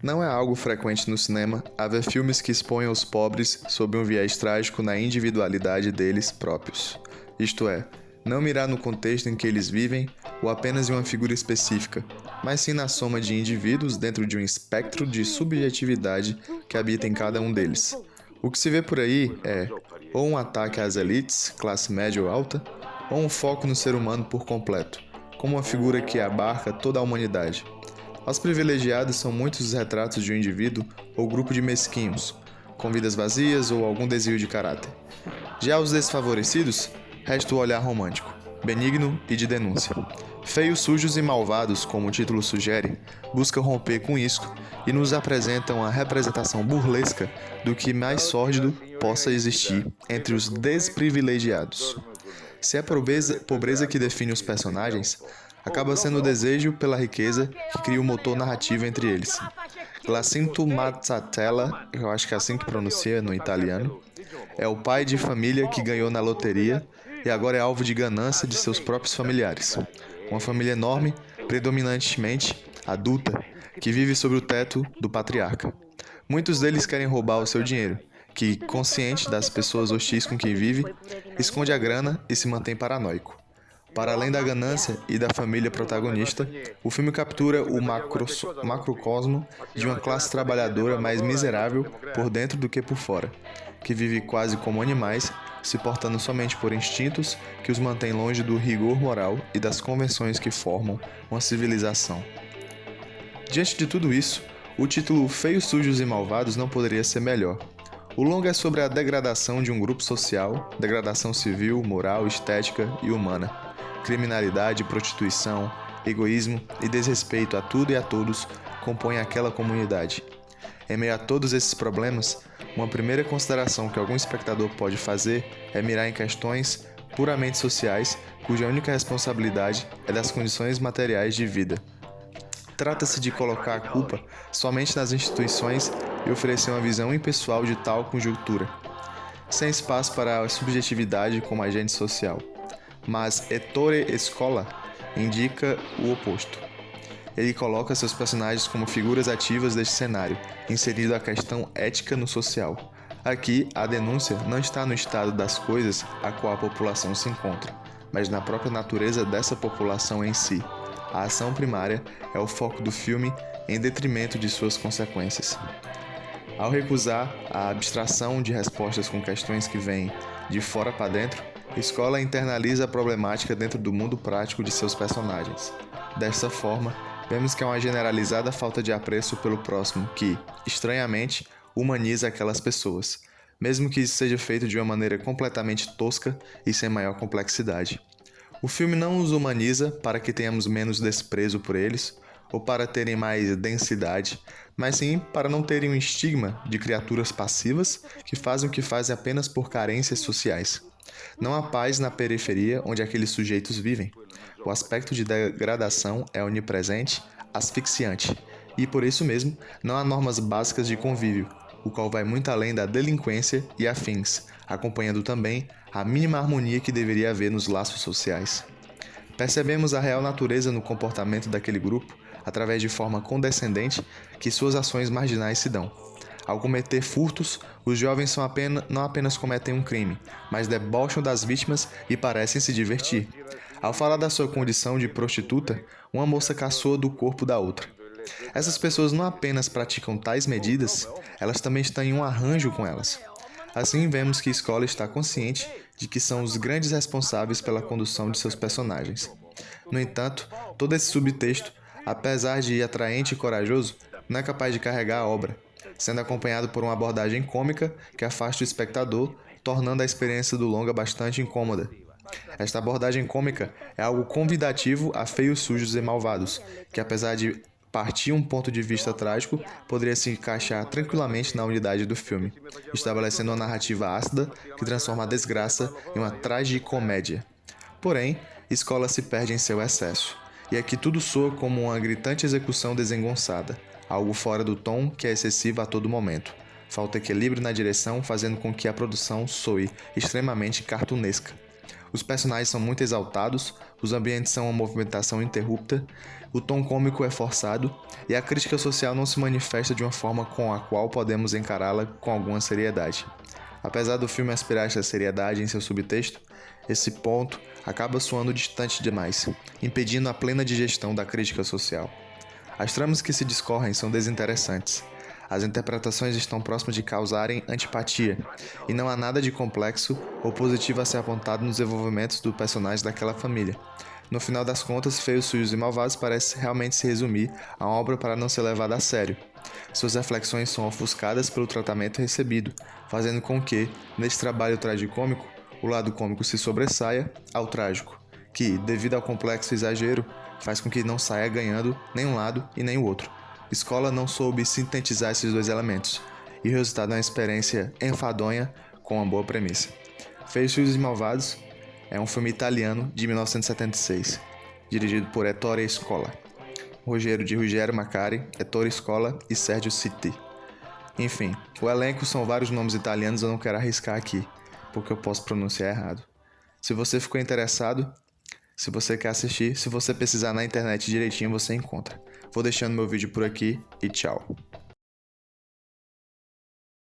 Não é algo frequente no cinema haver filmes que expõem os pobres sob um viés trágico na individualidade deles próprios. Isto é, não mirar no contexto em que eles vivem ou apenas em uma figura específica, mas sim na soma de indivíduos dentro de um espectro de subjetividade que habita em cada um deles. O que se vê por aí é ou um ataque às elites, classe média ou alta, ou um foco no ser humano por completo, como uma figura que abarca toda a humanidade. Aos privilegiados são muitos os retratos de um indivíduo ou grupo de mesquinhos, com vidas vazias ou algum desvio de caráter. Já aos desfavorecidos, resta o olhar romântico, benigno e de denúncia. Feios, sujos e malvados, como o título sugere, buscam romper com isso e nos apresentam a representação burlesca do que mais sórdido possa existir entre os desprivilegiados. Se é a pobreza que define os personagens, acaba sendo o desejo pela riqueza que cria o motor narrativo entre eles. Glacinto Mazzatella, eu acho que é assim que pronuncia no italiano, é o pai de família que ganhou na loteria e agora é alvo de ganância de seus próprios familiares. Uma família enorme, predominantemente adulta, que vive sob o teto do patriarca. Muitos deles querem roubar o seu dinheiro, que, consciente das pessoas hostis com quem vive, esconde a grana e se mantém paranoico. Para além da ganância e da família protagonista, o filme captura o macrocosmo de uma classe trabalhadora mais miserável por dentro do que por fora, que vive quase como animais, se portando somente por instintos que os mantém longe do rigor moral e das convenções que formam uma civilização. Diante de tudo isso, o título Feios, Sujos e Malvados não poderia ser melhor. O longa é sobre a degradação de um grupo social, degradação civil, moral, estética e humana. Criminalidade, prostituição, egoísmo e desrespeito a tudo e a todos compõem aquela comunidade. Em meio a todos esses problemas, uma primeira consideração que algum espectador pode fazer é mirar em questões puramente sociais, cuja única responsabilidade é das condições materiais de vida. Trata-se de colocar a culpa somente nas instituições e oferecer uma visão impessoal de tal conjuntura, sem espaço para a subjetividade como agente social. Mas Ettore Scola indica o oposto. Ele coloca seus personagens como figuras ativas deste cenário, inserindo a questão ética no social. Aqui, a denúncia não está no estado das coisas a qual a população se encontra, mas na própria natureza dessa população em si. A ação primária é o foco do filme em detrimento de suas consequências. Ao recusar a abstração de respostas com questões que vêm de fora para dentro, Scola internaliza a problemática dentro do mundo prático de seus personagens. Dessa forma, vemos que é uma generalizada falta de apreço pelo próximo que, estranhamente, humaniza aquelas pessoas, mesmo que isso seja feito de uma maneira completamente tosca e sem maior complexidade. O filme não os humaniza para que tenhamos menos desprezo por eles, ou para terem mais densidade, mas sim para não terem um estigma de criaturas passivas que fazem o que fazem apenas por carências sociais. Não há paz na periferia onde aqueles sujeitos vivem. O aspecto de degradação é onipresente, asfixiante, e por isso mesmo não há normas básicas de convívio, o qual vai muito além da delinquência e afins, acompanhando também a mínima harmonia que deveria haver nos laços sociais. Percebemos a real natureza no comportamento daquele grupo através de forma condescendente que suas ações marginais se dão. Ao cometer furtos, os jovens não apenas cometem um crime, mas debocham das vítimas e parecem se divertir. Ao falar da sua condição de prostituta, uma moça caçoa do corpo da outra. Essas pessoas não apenas praticam tais medidas, elas também estão em um arranjo com elas. Assim, vemos que Scola está consciente de que são os grandes responsáveis pela condução de seus personagens. No entanto, todo esse subtexto, apesar de atraente e corajoso, não é capaz de carregar a obra, sendo acompanhado por uma abordagem cômica que afasta o espectador, tornando a experiência do longa bastante incômoda. Esta abordagem cômica é algo convidativo a Feios, Sujos e Malvados, que apesar de partir um ponto de vista trágico, poderia se encaixar tranquilamente na unidade do filme, estabelecendo uma narrativa ácida que transforma a desgraça em uma tragicomédia. Porém, Scola se perde em seu excesso, e aqui tudo soa como uma gritante execução desengonçada, algo fora do tom que é excessivo a todo momento. Falta equilíbrio na direção, fazendo com que a produção soe extremamente cartunesca. Os personagens são muito exaltados, os ambientes são uma movimentação ininterrupta, o tom cômico é forçado e a crítica social não se manifesta de uma forma com a qual podemos encará-la com alguma seriedade. Apesar do filme aspirar esta seriedade em seu subtexto, esse ponto acaba soando distante demais, impedindo a plena digestão da crítica social. As tramas que se discorrem são desinteressantes. As interpretações estão próximas de causarem antipatia, e não há nada de complexo ou positivo a ser apontado nos desenvolvimentos do personagem daquela família. No final das contas, Feios, Sujos e Malvados parece realmente se resumir a uma obra para não ser levada a sério. Suas reflexões são ofuscadas pelo tratamento recebido, fazendo com que, neste trabalho tragicômico, o lado cômico se sobressaia ao trágico, que, devido ao complexo exagero, faz com que não saia ganhando nem um lado e nem o outro. Escola não soube sintetizar esses dois elementos, e o resultado é uma experiência enfadonha com uma boa premissa. Feios, Sujos e Malvados é um filme italiano de 1976, dirigido por Ettore Scola, roteiro de Ruggero Macari, Ettore Scola e Sergio Citti. Enfim, o elenco são vários nomes italianos, eu não quero arriscar aqui, porque eu posso pronunciar errado. Se você ficou interessado, se você quer assistir, se você pesquisar na internet direitinho, você encontra. Vou deixando meu vídeo por aqui e tchau.